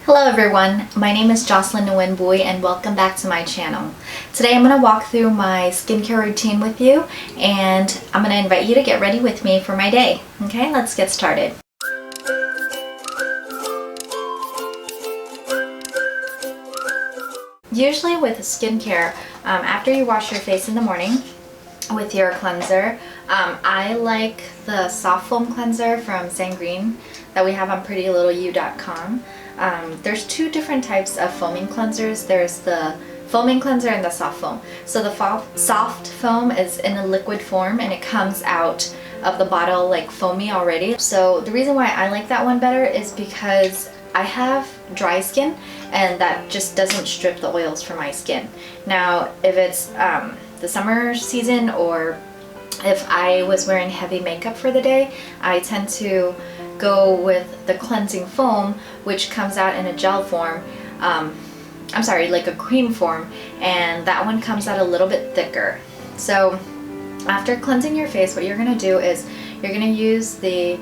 Hello everyone, my name is Jocelyn Nguyen and welcome back to my channel. Today I'm going to walk through my skincare routine with you and I'm going to invite you to get ready with me for my day. Okay, let's get started. Usually with skincare, after you wash your face in the morning with your cleanser, I like the soft foam cleanser from Sangreen that we have on prettylittleyou.com. There's two different types of foaming cleansers. There's the foaming cleanser and the soft foam. So the soft foam is in a liquid form and it comes out of the bottle like foamy already. So the reason why I like that one better is because I have dry skin and that just doesn't strip the oils from my skin. Now if it's the summer season or if I was wearing heavy makeup for the day, I tend to go with the cleansing foam, which comes out in a gel form. I'm sorry, like a cream form, and that one comes out a little bit thicker. So after cleansing your face, what you're gonna do is you're gonna use the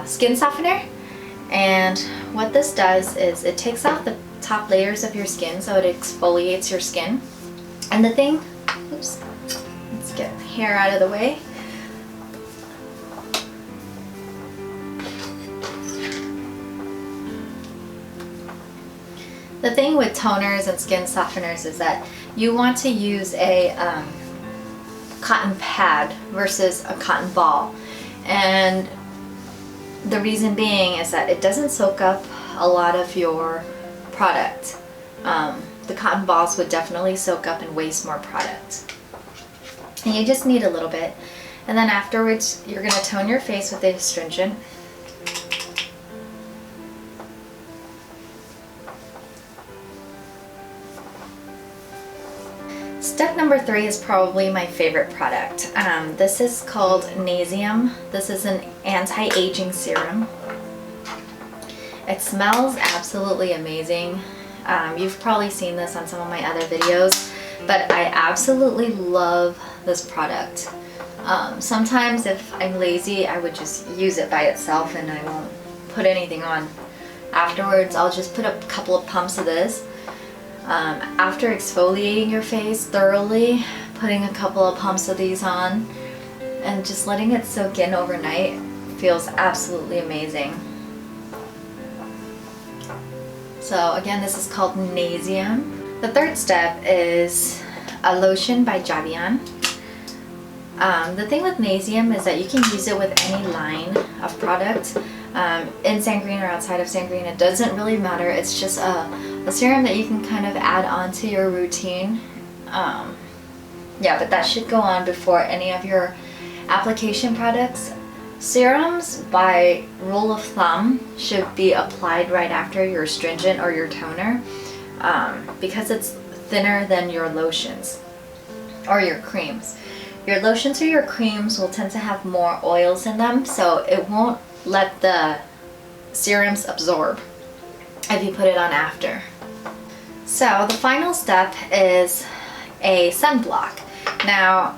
skin softener, and what this does is it takes off the top layers of your skin, so it exfoliates your skin. And the thing, oops, let's get hair out of the way. The thing with toners and skin softeners is that you want to use a cotton pad versus a cotton ball. And the reason being is that it doesn't soak up a lot of your product. The cotton balls would definitely soak up and waste more product. And you just need a little bit. And then afterwards, you're going to tone your face with the astringent. Step number 3 is probably my favorite product. This is called Nasium. This is an anti-aging serum. It smells absolutely amazing. You've probably seen this on some of my other videos, but I absolutely love this product. Sometimes if I'm lazy, I would just use it by itself and I won't put anything on. Afterwards, I'll just put a couple of pumps of this. After exfoliating your face thoroughly, putting a couple of pumps of these on and just letting it soak in overnight feels absolutely amazing. So again, this is called Nasium. The third step is a lotion by Javian. The thing with Nasium is that you can use it with any line of product. In Sangreen or outside of Sangreen, it doesn't really matter. It's just a serum that you can kind of add on to your routine. Yeah, but that should go on before any of your application products. Serums, by rule of thumb, should be applied right after your astringent or your toner because it's thinner than your lotions or your creams. Your lotions or your creams will tend to have more oils in them, so it won't let the serums absorb if you put it on after. So the final step is a sunblock. Now,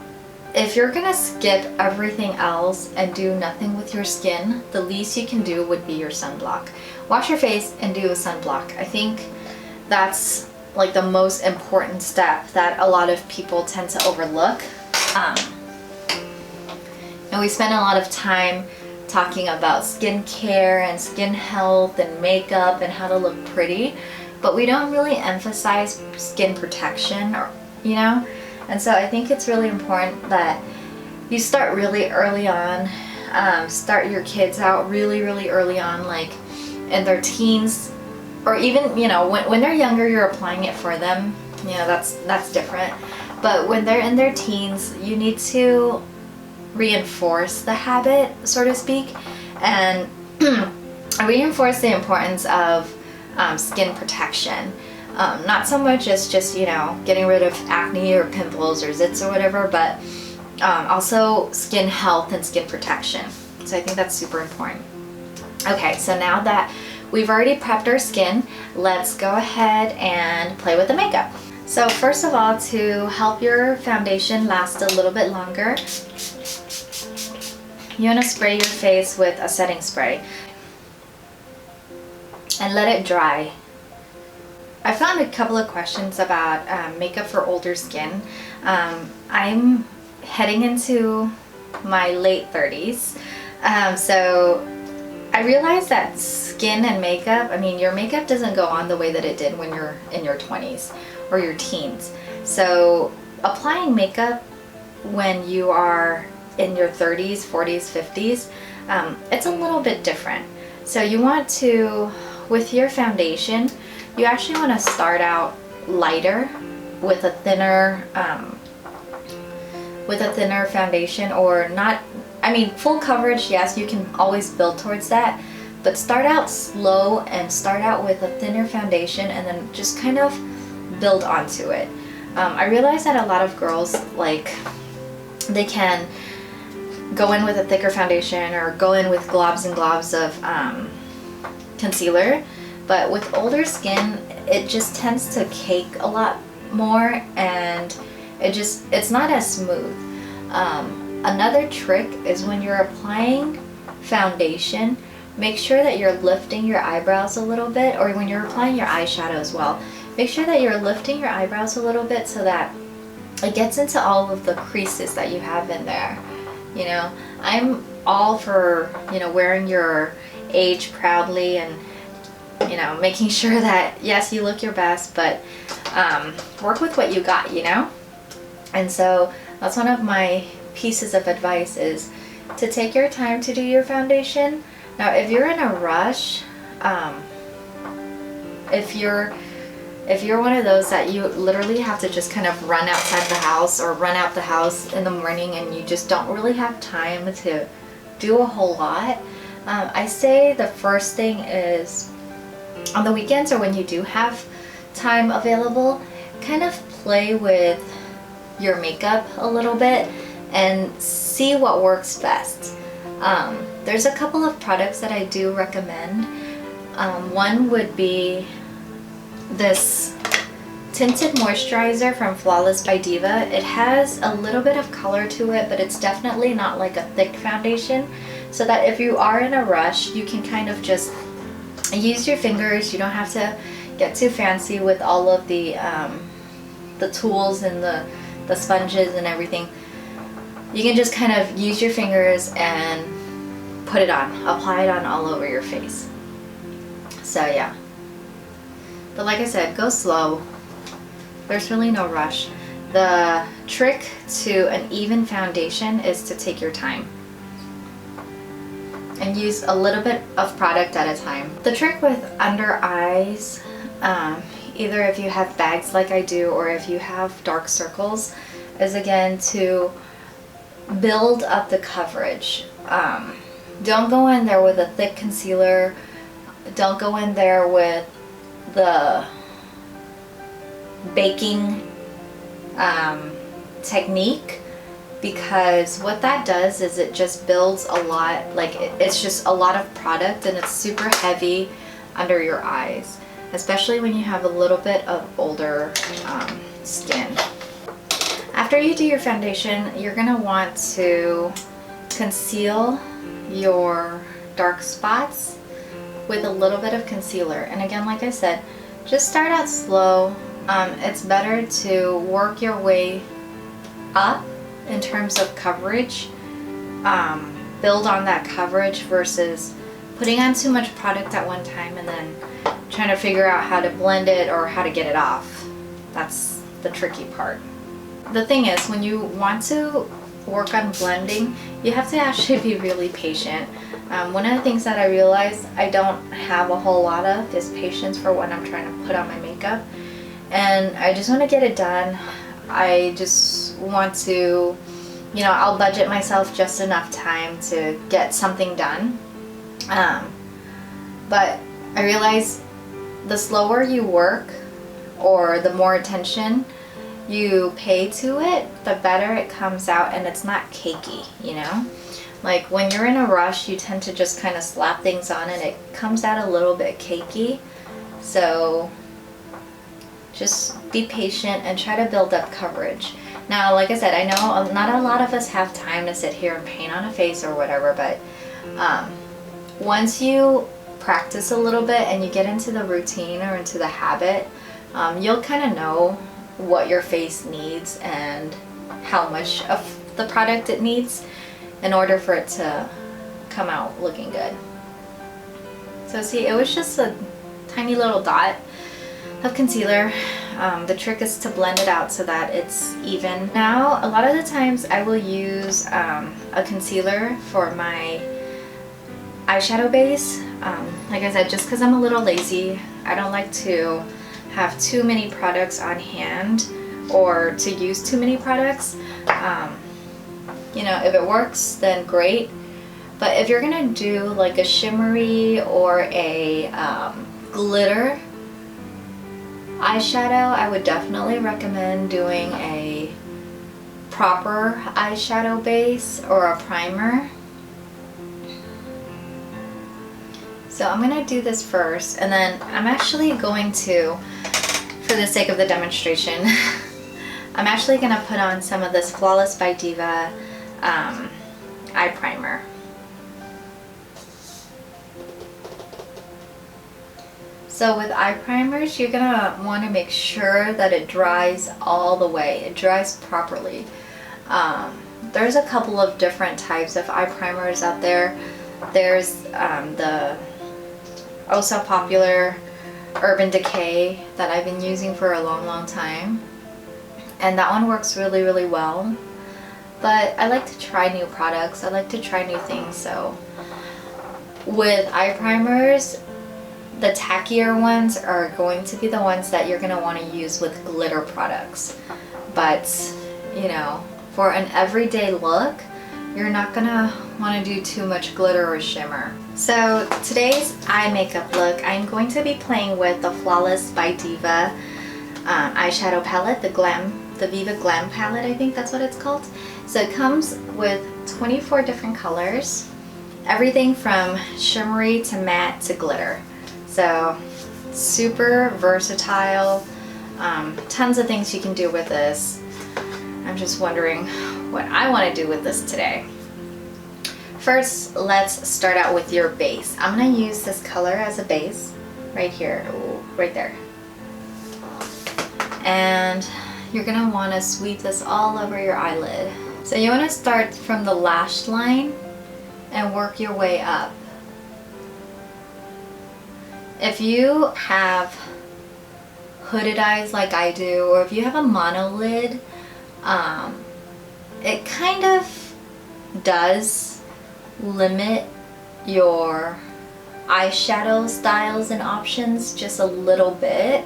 if you're gonna skip everything else and do nothing with your skin, the least you can do would be your sunblock. Wash your face and do a sunblock. I think that's like the most important step that a lot of people tend to overlook. And we spend a lot of time talking about skincare and skin health and makeup and how to look pretty, but we don't really emphasize skin protection, or and so I think it's really important that you start really early on. Start your kids out really early on, like in their teens, or even when they're younger, you're applying it for them. That's different. But when they're in their teens, you need to reinforce the habit, so to speak, and reinforce the importance of skin protection. Not so much as just getting rid of acne or pimples or zits or whatever, but also skin health and skin protection. So I think that's super important. Okay, so now that we've already prepped our skin, let's go ahead and play with the makeup. So first of all, to help your foundation last a little bit longer, you want to spray your face with a setting spray. and let it dry. I found a couple of questions about makeup for older skin. I'm heading into my late 30s, so I realized that skin and makeup, I mean, your makeup doesn't go on the way that it did when you're in your 20s or your teens. So applying makeup when you are in your 30s, 40s, 50s, it's a little bit different. So you want to, with your foundation, you actually want to start out lighter with a thinner foundation, or not, I mean, full coverage, yes, you can always build towards that, but start out slow and start out with a thinner foundation and then just kind of build onto it. I realize that a lot of girls, like, they can go in with a thicker foundation or go in with globs and globs of concealer, but with older skin, it just tends to cake a lot more, and it's not as smooth. Another trick is when you're applying foundation, make sure that you're lifting your eyebrows a little bit, or when you're applying your eyeshadow as well, make sure that you're lifting your eyebrows a little bit so that it gets into all of the creases that you have in there. You know, I'm all for, you know, wearing your age proudly and, you know, making sure that, yes, you look your best, but work with what you got, you know? And so that's one of my pieces of advice, is to take your time to do your foundation. Now, if you're in a rush, if you're one of those that you literally have to just kind of run outside the house or run out the house in the morning and you just don't really have time to do a whole lot, I say the first thing is, on the weekends or when you do have time available, kind of play with your makeup a little bit and see what works best. There's a couple of products that I do recommend. One would be this tinted moisturizer from Flawless by Diva. It has a little bit of color to it, but it's definitely not like a thick foundation, so that if you are in a rush, you can kind of just use your fingers. You don't have to get too fancy with all of the tools and the sponges and everything. You can just kind of use your fingers and put it on, apply it on all over your face. So yeah. But like I said, go slow. There's really no rush. The trick to an even foundation is to take your time and use a little bit of product at a time. The trick with under eyes, either if you have bags like I do or if you have dark circles, is again to build up the coverage. Don't go in there with a thick concealer. Don't go in there with the baking technique, because what that does is it just builds a lot, like it's just a lot of product and it's super heavy under your eyes, especially when you have a little bit of older skin. After you do your foundation, you're gonna want to conceal your dark spots with a little bit of concealer. And again, like I said, just start out slow. It's better to work your way up in terms of coverage, build on that coverage versus putting on too much product at one time and then trying to figure out how to blend it or how to get it off. That's the tricky part. The thing is, when you want to work on blending, you have to actually be really patient. One of the things that I realized I don't have a whole lot of is patience for when I'm trying to put on my makeup. And I just want to get it done. I just want to, you know, I'll budget myself just enough time to get something done. But I realize the slower you work or the more attention you pay to it, the better it comes out and it's not cakey, you know? Like when you're in a rush, you tend to just kind of slap things on and it comes out a little bit cakey. So just be patient and try to build up coverage. Now, like I said, I know not a lot of us have time to sit here and paint on a face or whatever, but once you practice a little bit and you get into the routine or into the habit, you'll kind of know what your face needs and how much of the product it needs in order for it to come out looking good. So see, it was just a tiny little dot of concealer. The trick is to blend it out so that it's even. Now, a lot of the times I will use a concealer for my eyeshadow base. Like I said, just because I'm a little lazy, I don't like to have too many products on hand or to use too many products. You know, if it works, then great. But if you're gonna do like a shimmery or a glitter eyeshadow, I would definitely recommend doing a proper eyeshadow base or a primer. So I'm gonna do this first, and then I'm actually going to, for the sake of the demonstration, I'm actually gonna put on some of this Flawless by Diva eye primer. So with eye primers, you're gonna want to make sure that it dries all the way. It dries properly. There's a couple of different types of eye primers out there. There's the oh so popular Urban Decay that I've been using for a long time, and that one works really well. But I like to try new products. I like to try new things. So with eye primers, the tackier ones are going to be the ones that you're going to want to use with glitter products. But, you know, for an everyday look, you're not going to want to do too much glitter or shimmer. So today's eye makeup look, I'm going to be playing with the Flawless by Diva eyeshadow palette, the Viva Glam palette, I think that's what it's called. So it comes with 24 different colors, everything from shimmery to matte to glitter. So super versatile, tons of things you can do with this. I'm just wondering what I want to do with this today. First, let's start out with your base. I'm going to use this color as a base right here, right there. And you're going to want to sweep this all over your eyelid. So you want to start from the lash line and work your way up. If you have hooded eyes like I do, or if you have a monolid, it kind of does limit your eyeshadow styles and options just a little bit.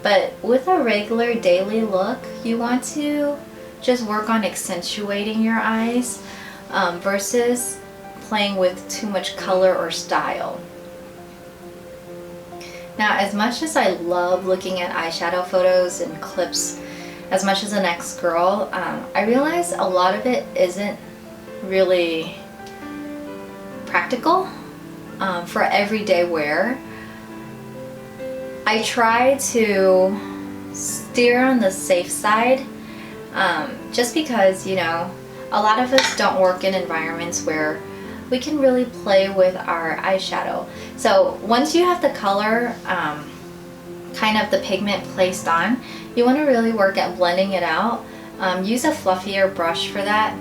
But with a regular daily look, you want to just work on accentuating your eyes versus playing with too much color or style. Now, as much as I love looking at eyeshadow photos and clips as much as the next girl, I realize a lot of it isn't really practical for everyday wear. I try to steer on the safe side just because, you know, a lot of us don't work in environments where we can really play with our eyeshadow. So once you have the color, kind of the pigment placed on, you want to really work at blending it out. Use a fluffier brush for that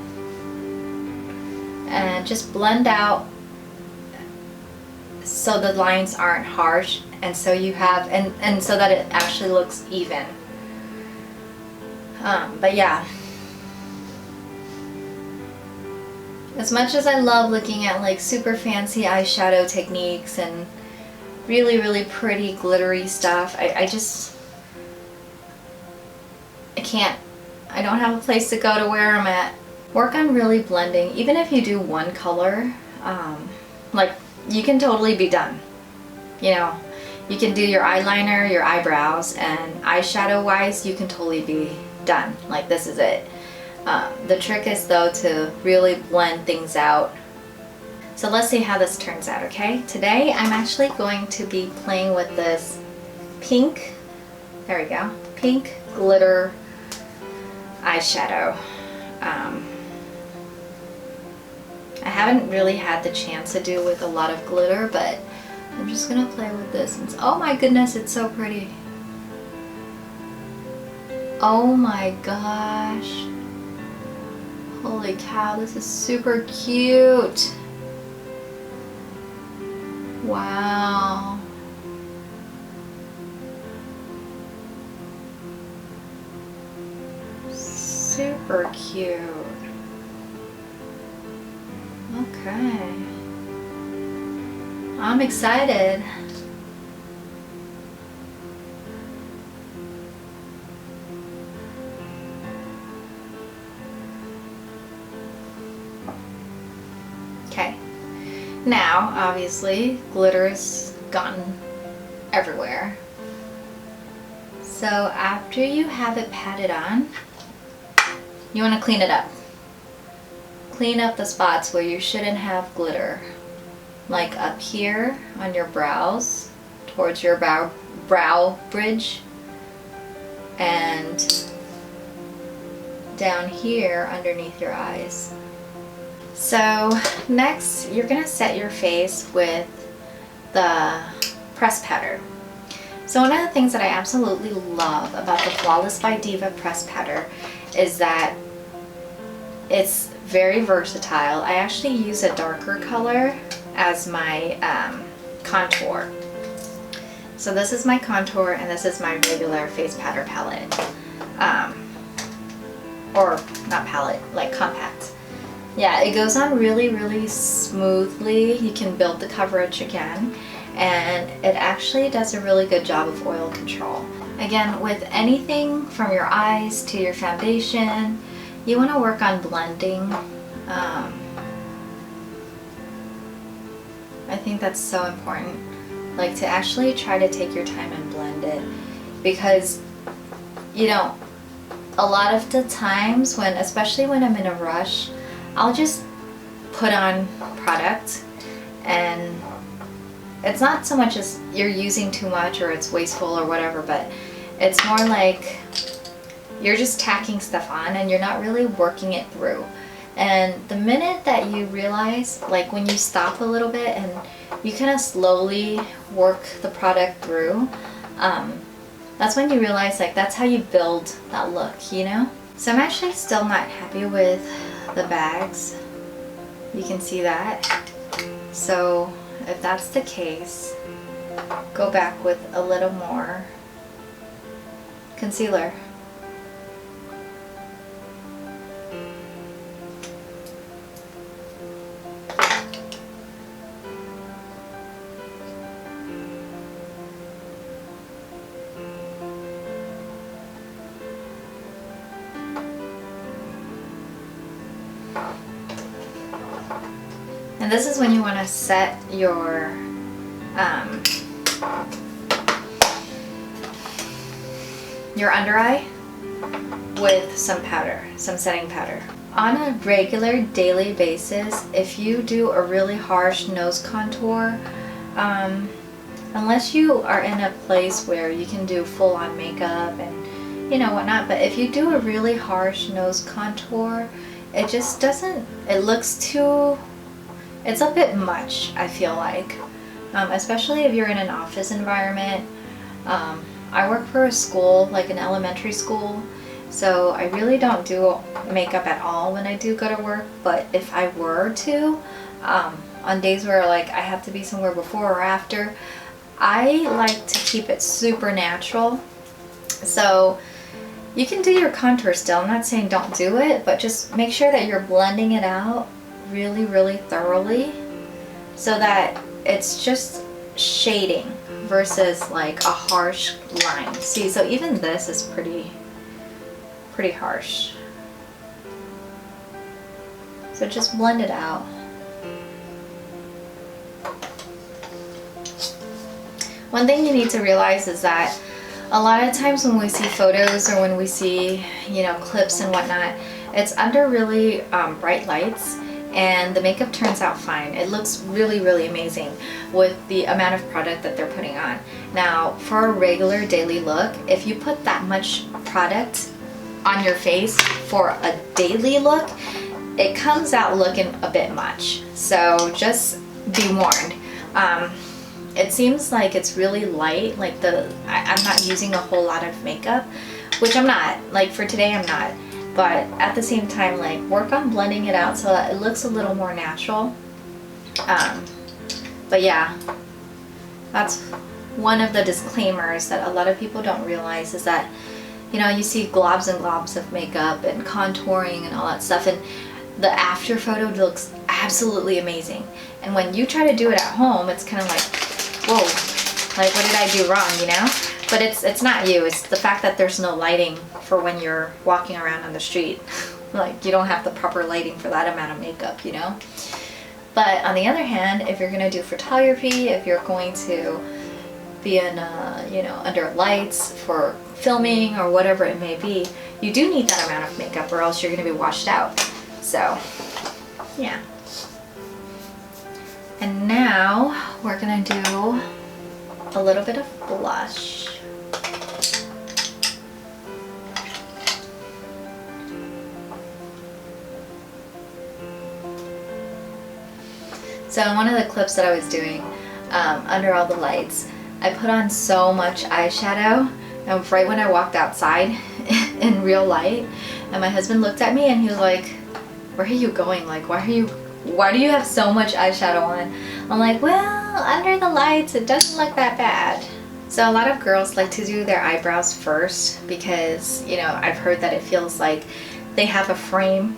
and just blend out so the lines aren't harsh, and so you have and so that it actually looks even. But yeah, as much as I love looking at like super fancy eyeshadow techniques and really pretty glittery stuff, I can't. I don't have a place to go to where I'm at. Work on really blending. Even if you do one color, like you can totally be done. You know, you can do your eyeliner, your eyebrows, and eyeshadow wise, you can totally be done. Like this is it. The trick is though to really blend things out. So let's see how this turns out, okay? Today I'm actually going to be playing with this pink, there we go, pink glitter eyeshadow. I haven't really had the chance to do with a lot of glitter, but I'm just gonna play with this. And oh my goodness, it's so pretty. Oh my gosh. Holy cow, this is super cute. Wow. Super cute. Okay. I'm excited. Okay. Now, obviously, glitter's gotten everywhere. So after you have it patted on, you want to clean it up. Clean up the spots where you shouldn't have glitter. Like up here on your brows, towards your brow bridge, and down here underneath your eyes. So next, you're gonna set your face with the press powder. So one of the things that I absolutely love about the Flawless by Diva press powder is that it's very versatile. I actually use a darker color as my contour. So this is my contour and this is my regular face powder palette. Or not palette, like compact. Yeah, it goes on really smoothly. You can build the coverage again, and it actually does a really good job of oil control. Again, with anything from your eyes to your foundation, you want to work on blending. I think that's so important, like to actually try to take your time and blend it, because you know, a lot of the times when, especially when I'm in a rush, I'll just put on product and it's not so much as you're using too much or it's wasteful or whatever, but it's more like you're just tacking stuff on and you're not really working it through. And the minute that you realize, like when you stop a little bit and you kind of slowly work the product through, that's when you realize like that's how you build that look, you know? So I'm actually still not happy with the bags. You can see that. So if that's the case, go back with a little more concealer. And this is when you want to set your under eye with some powder, some setting powder. On a regular daily basis, if you do a really harsh nose contour, unless you are in a place where you can do full-on makeup and you know whatnot, but if you do a really harsh nose contour, it just doesn't, it looks too, it's a bit much, I feel like, especially if you're in an office environment. I work for a school, like an elementary school, so I really don't do makeup at all when I do go to work, but if I were to, on days where like I have to be somewhere before or after, I like to keep it super natural. So you can do your contour still, I'm not saying don't do it, but just make sure that you're blending it out really thoroughly so that it's just shading versus like a harsh line. See, so even this is pretty harsh. So just blend it out. One thing you need to realize is that a lot of times when we see photos or when we see, you know, clips and whatnot, it's under really bright lights and the makeup turns out fine. It looks really amazing with the amount of product that they're putting on. Now, for a regular daily look, if you put that much product on your face for a daily look, it comes out looking a bit much. So just be warned. It seems like it's really light, like I'm not using a whole lot of makeup, which I'm not, like for today I'm not, but at the same time, like work on blending it out so that it looks a little more natural. But yeah, that's one of the disclaimers that a lot of people don't realize, is that, you know, you see globs and globs of makeup and contouring and all that stuff, and the after photo looks absolutely amazing. And when you try to do it at home, it's kind of like, whoa, like what did I do wrong, you know? But it's not you, it's the fact that there's no lighting for when you're walking around on the street. Like you don't have the proper lighting for that amount of makeup, you know? But on the other hand, if you're gonna do photography, if you're going to be in, you know, under lights for filming or whatever it may be, you do need that amount of makeup or else you're gonna be washed out. So, yeah. And now we're gonna do a little bit of blush. So in one of the clips that I was doing, under all the lights, I put on so much eyeshadow, and right when I walked outside in real light, and my husband looked at me and he was like, where are you going? Like, why do you have so much eyeshadow on? I'm like, well, under the lights, it doesn't look that bad. So a lot of girls like to do their eyebrows first because, you know, I've heard that it feels like they have a frame,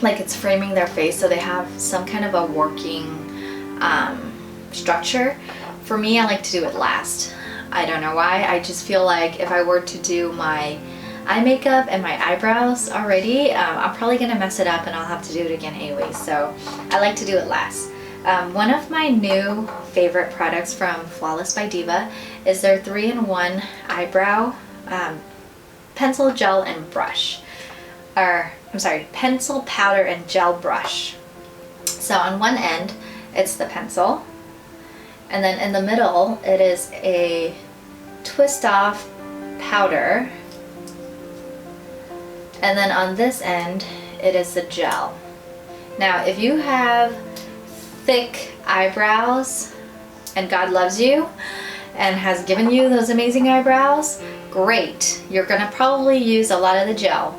like it's framing their face, so they have some kind of a working structure. For me, I like to do it last. I don't know why. I just feel like if I were to do my eye makeup and my eyebrows already, I'm probably gonna mess it up and I'll have to do it again anyway. So I like to do it last. One of my new favorite products from Flawless by Diva is their 3-in-1 eyebrow pencil, gel, and brush. Or, I'm sorry, pencil, powder, and gel brush. So on one end, it's the pencil. And then in the middle, it is a twist off powder. And then on this end, it is the gel. Now, if you have thick eyebrows and God loves you and has given you those amazing eyebrows, great. You're gonna probably use a lot of the gel.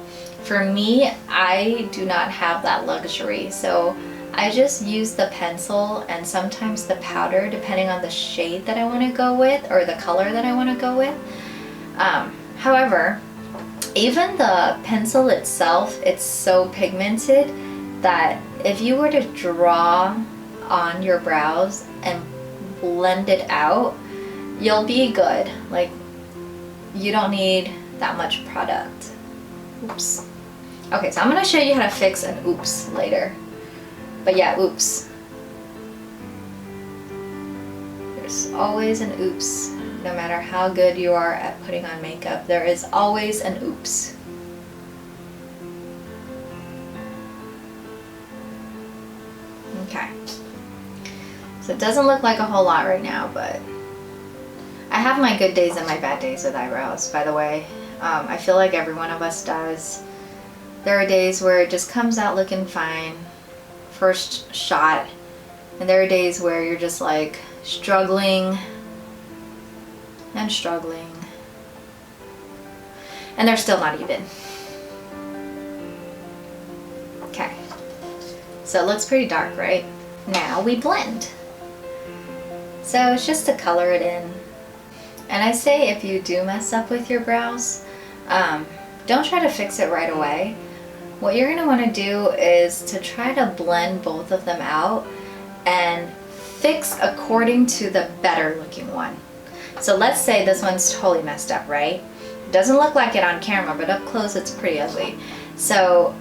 For me, I do not have that luxury, so I just use the pencil and sometimes the powder depending on the shade that I want to go with or the color that I want to go with. However, even the pencil itself, it's so pigmented that if you were to draw on your brows and blend it out, you'll be good. Like, you don't need that much product. Oops. Okay, so I'm going to show you how to fix an oops later. But yeah, oops. There's always an oops. No matter how good you are at putting on makeup, there is always an oops. Okay. So it doesn't look like a whole lot right now, but I have my good days and my bad days with eyebrows, by the way. I feel like every one of us does. There are days where it just comes out looking fine, first shot, and there are days where you're just like struggling and struggling, and they're still not even. Okay, so it looks pretty dark, right? Now we blend. So it's just to color it in. And I say if you do mess up with your brows, don't try to fix it right away. What you're going to want to do is to try to blend both of them out and fix according to the better looking one. So let's say this one's totally messed up, right? It doesn't look like it on camera, but up close it's pretty ugly. So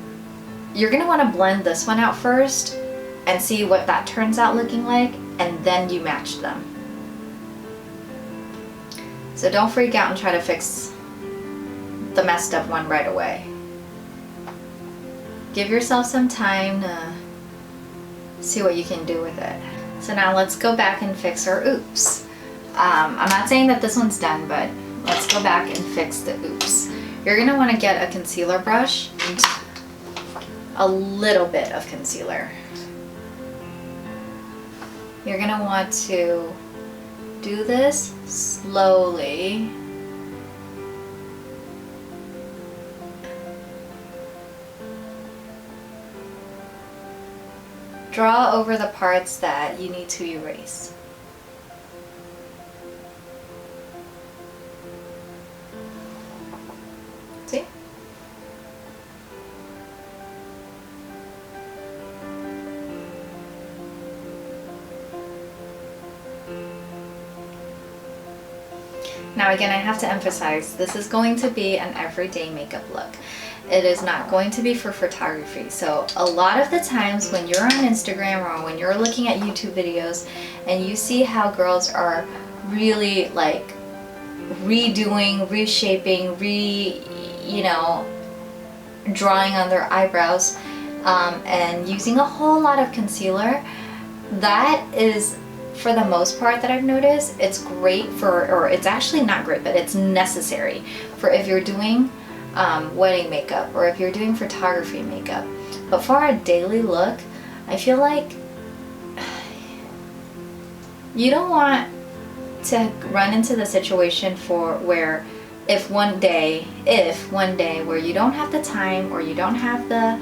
you're going to want to blend this one out first and see what that turns out looking like, and then you match them. So don't freak out and try to fix the messed up one right away. Give yourself some time to see what you can do with it. So now let's go back and fix our oops. I'm not saying that this one's done, but let's go back and fix the oops. You're gonna wanna get a concealer brush a little bit of concealer. You're gonna want to do this slowly. Draw over the parts that you need to erase. See? Now again, I have to emphasize, this is going to be an everyday makeup look. It is not going to be for photography. So a lot of the times when you're on Instagram or when you're looking at YouTube videos and you see how girls are really like redoing, reshaping, drawing on their eyebrows and using a whole lot of concealer, that is, for the most part that I've noticed, it's great for, or it's actually not great, but it's necessary for if you're doing wedding makeup or if you're doing photography makeup. But for a daily look, I feel like you don't want to run into the situation where if one day where you don't have the time or you don't have the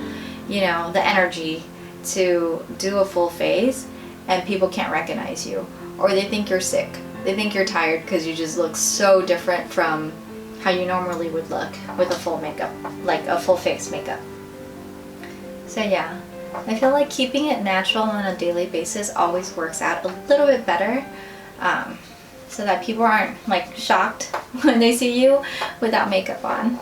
the energy to do a full face and people can't recognize you, or they think you're sick, they think you're tired because you just look so different from how you normally would look with a full makeup, like a full face makeup. So yeah, I feel like keeping it natural on a daily basis always works out a little bit better, so that people aren't like shocked when they see you without makeup on,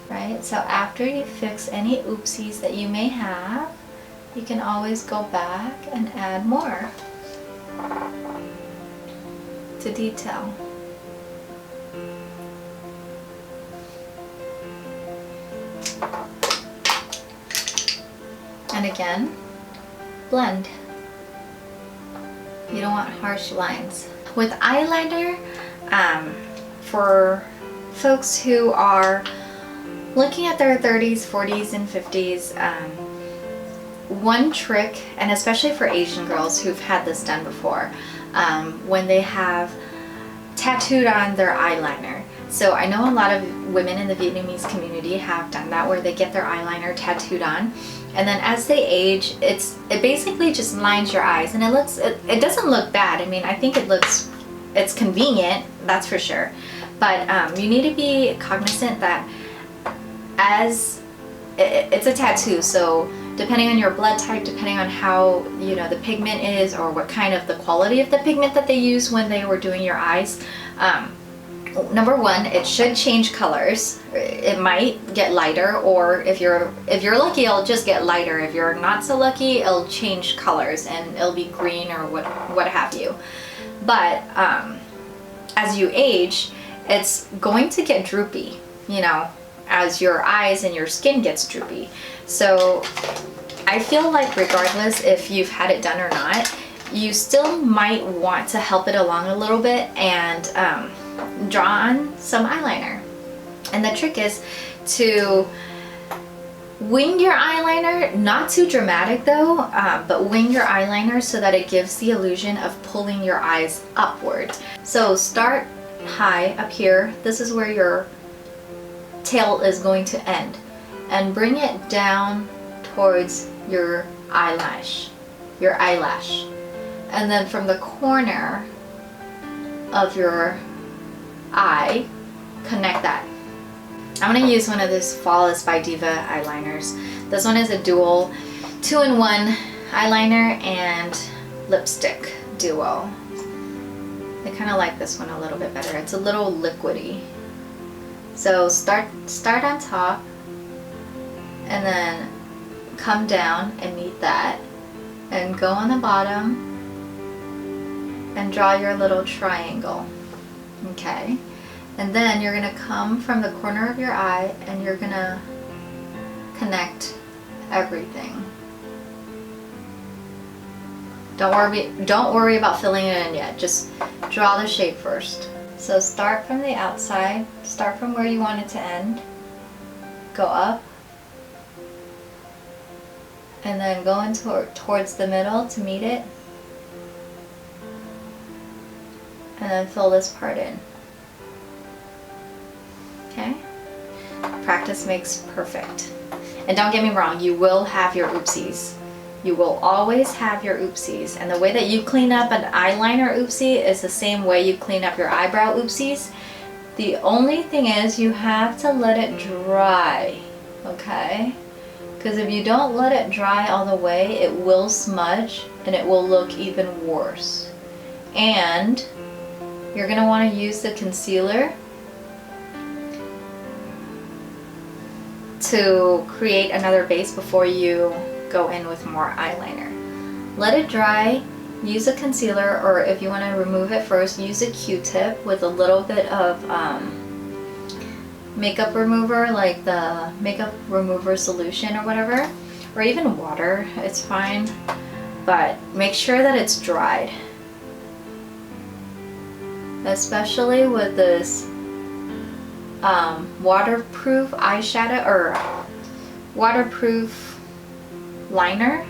right? So after you fix any oopsies that you may have, you can always go back and add more to detail. And again, blend. You don't want harsh lines. With eyeliner, for folks who are looking at their 30s, 40s, and 50s, one trick, and especially for Asian girls who've had this done before, when they have tattooed on their eyeliner. So I know a lot of women in the Vietnamese community have done that, where they get their eyeliner tattooed on, and then as they age, it basically just lines your eyes, and it doesn't look bad. I mean, I think it's convenient, that's for sure, but you need to be cognizant that as it's a tattoo, so depending on your blood type, depending on how the pigment is, or what kind of the quality of the pigment that they use when they were doing your eyes, number one, it should change colors. It might get lighter, or if you're lucky, it'll just get lighter. If you're not so lucky, it'll change colors and it'll be green or what have you. But as you age, it's going to get droopy, as your eyes and your skin gets droopy. So I feel like regardless if you've had it done or not, you still might want to help it along a little bit and draw on some eyeliner. And the trick is to wing your eyeliner, not too dramatic though, but wing your eyeliner so that it gives the illusion of pulling your eyes upward. So start high up here. This is where your tail is going to end, and bring it down towards your eyelash. And then from the corner of your eye, connect that. I'm going to use one of this Flawless by Diva eyeliners. This one is a dual 2-in-1 eyeliner and lipstick duo. I kind of like this one a little bit better. It's a little liquidy. So start on top and then come down and meet that, and go on the bottom and draw your little triangle. Okay, and then you're gonna come from the corner of your eye and you're gonna connect everything. Don't worry about filling it in yet. Just draw the shape first. So start from the outside, start from where you want it to end, go up, and then go in towards the middle to meet it, and then fill this part in. Okay? Practice makes perfect. And don't get me wrong, you will have your oopsies. You will always have your oopsies. And the way that you clean up an eyeliner oopsie is the same way you clean up your eyebrow oopsies. The only thing is you have to let it dry, okay? Because if you don't let it dry all the way, it will smudge and it will look even worse. And you're going to want to use the concealer to create another base before you go in with more eyeliner. Let it dry, use a concealer, or if you want to remove it first, use a Q-tip with a little bit of makeup remover, like the makeup remover solution or whatever, or even water, it's fine, but make sure that it's dried. Especially with this waterproof eyeshadow or waterproof liner,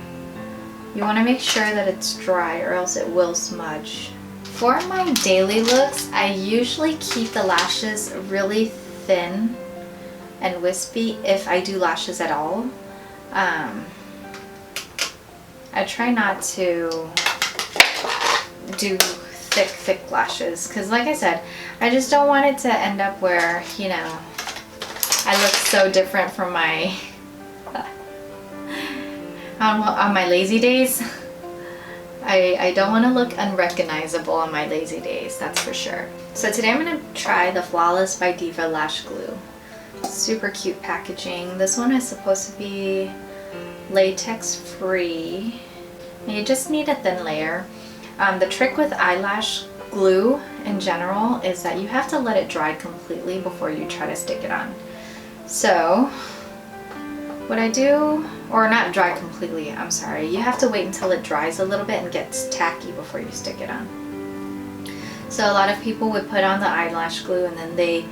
you want to make sure that it's dry or else it will smudge. For my daily looks, I usually keep the lashes really thin and wispy if I do lashes at all. I try not to do thick lashes because, like I said, I just don't want it to end up where, you know, I look so different from my on my lazy days. I don't want to look unrecognizable on my lazy days, that's for sure. So today I'm going to try the Flawless by Diva Lash Glue. Super cute packaging. This one is supposed to be latex free. And you just need a thin layer. The trick with eyelash glue in general is that you have to let it dry completely before you try to stick it on. So what I do, or not dry completely, I'm sorry, you have to wait until it dries a little bit and gets tacky before you stick it on. So a lot of people would put on the eyelash glue and then they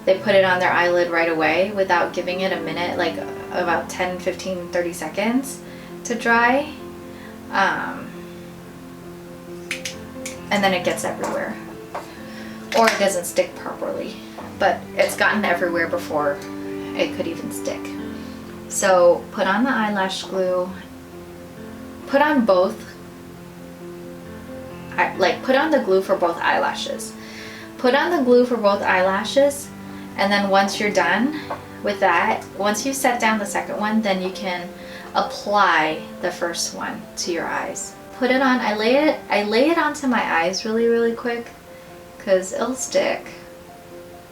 put it on their eyelid right away without giving it a minute, like about 10, 15, 30 seconds to dry. And then it gets everywhere. Or it doesn't stick properly. But it's gotten everywhere before it could even stick. So put on the eyelash glue. Put on both. Put on the glue for both eyelashes. Put on the glue for both eyelashes. And then once you're done with that, once you set down the second one, then you can apply the first one to your eyes. Put it on. I lay it onto my eyes really quick because it'll stick.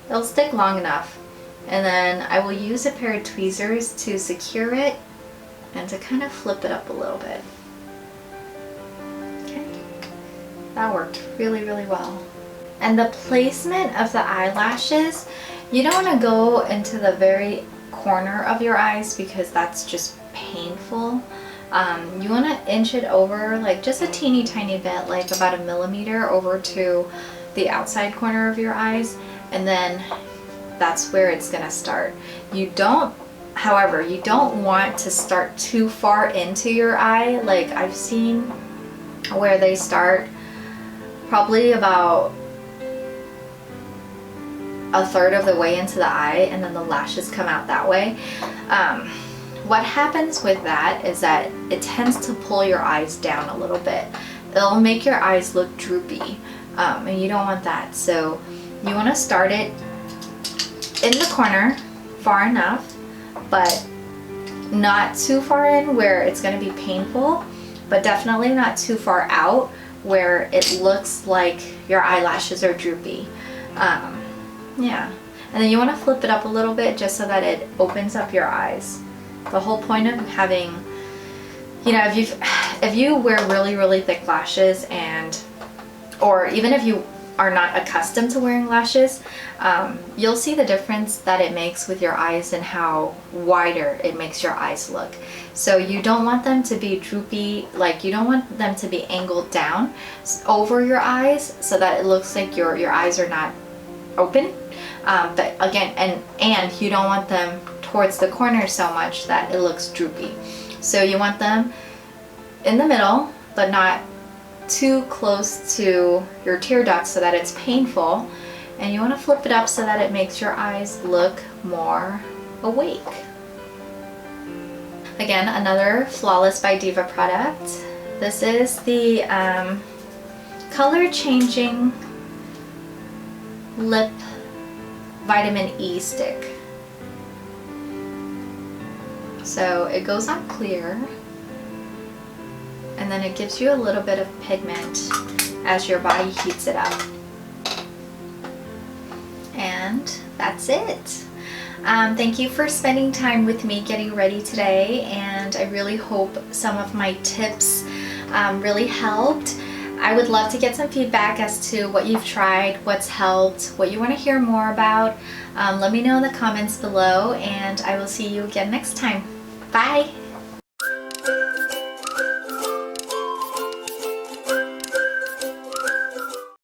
It'll stick long enough. And then I will use a pair of tweezers to secure it and to kind of flip it up a little bit. Okay. That worked really well. And the placement of the eyelashes, you don't want to go into the very corner of your eyes because that's just painful. You want to inch it over like just a teeny tiny bit, like about 1 millimeter over to the outside corner of your eyes, and then that's where it's going to start. However, you don't want to start too far into your eye. Like I've seen where they start probably about 1/3 of the way into the eye and then the lashes come out that way. What happens with that is that it tends to pull your eyes down a little bit. It'll make your eyes look droopy, and you don't want that. So you want to start it in the corner far enough, but not too far in where it's going to be painful, but definitely not too far out where it looks like your eyelashes are droopy. Yeah, and then you want to flip it up a little bit just so that it opens up your eyes. The whole point of having, you know, if you wear really thick lashes, or even if you are not accustomed to wearing lashes, you'll see the difference that it makes with your eyes and how wider it makes your eyes look. So you don't want them to be droopy, like you don't want them to be angled down over your eyes so that it looks like your eyes are not open. But again, and you don't want them towards the corner so much that it looks droopy. So you want them in the middle, but not too close to your tear duct so that it's painful. And you want to flip it up so that it makes your eyes look more awake. Again, another Flawless by Diva product. This is the color changing lip vitamin E stick. So it goes on clear, and then it gives you a little bit of pigment as your body heats it up. And that's it. Thank you for spending time with me getting ready today, and I really hope some of my tips really helped. I would love to get some feedback as to what you've tried, what's helped, what you want to hear more about. Let me know in the comments below, and I will see you again next time. Bye!